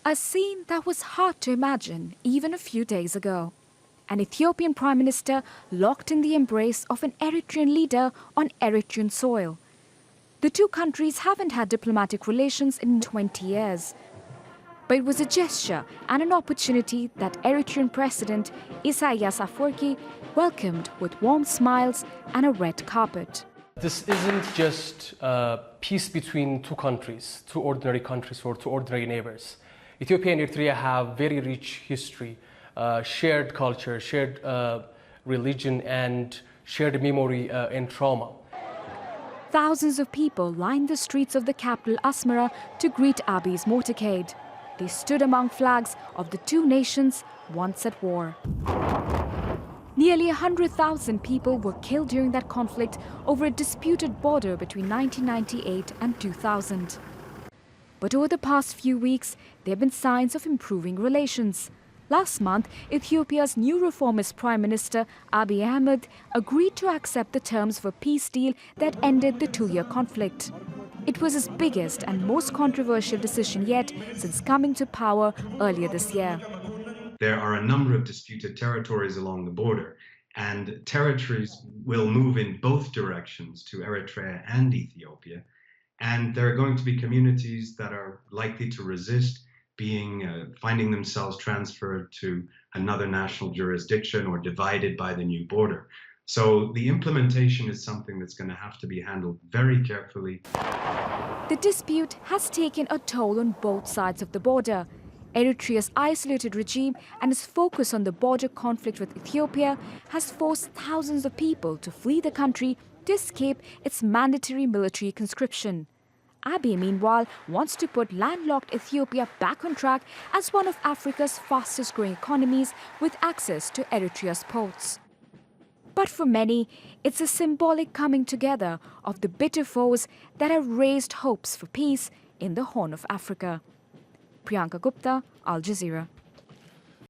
A scene that was hard to imagine even a few days ago. An Ethiopian Prime Minister locked in the embrace of an Eritrean leader on Eritrean soil. The two countries haven't had diplomatic relations in 20 years. But it was a gesture and an opportunity that Eritrean President Isaias Afwerki welcomed with warm smiles and a red carpet. This isn't just peace between two countries, two ordinary countries or two ordinary neighbors. Ethiopia and Eritrea have very rich history, shared culture, shared religion, and shared memory and trauma. Thousands of people lined the streets of the capital Asmara to greet Abiy's motorcade. They stood among flags of the two nations once at war. Nearly 100,000 people were killed during that conflict over a disputed border between 1998 and 2000. But over the past few weeks, there have been signs of improving relations. Last month, Ethiopia's new reformist Prime Minister Abiy Ahmed agreed to accept the terms of a peace deal that ended the two-year conflict. It was his biggest and most controversial decision yet since coming to power earlier this year. There are a number of disputed territories along the border, and territories will move in both directions to Eritrea and Ethiopia. And there are going to be communities that are likely to resist finding themselves transferred to another national jurisdiction or divided by the new border. So the implementation is something that's going to have to be handled very carefully. The dispute has taken a toll on both sides of the border. Eritrea's isolated regime and its focus on the border conflict with Ethiopia has forced thousands of people to flee the country to escape its mandatory military conscription. Abiy, meanwhile, wants to put landlocked Ethiopia back on track as one of Africa's fastest-growing economies with access to Eritrea's ports. But for many, it's a symbolic coming together of the bitter foes that have raised hopes for peace in the Horn of Africa. Priyanka, Gupta, Al Jazeera.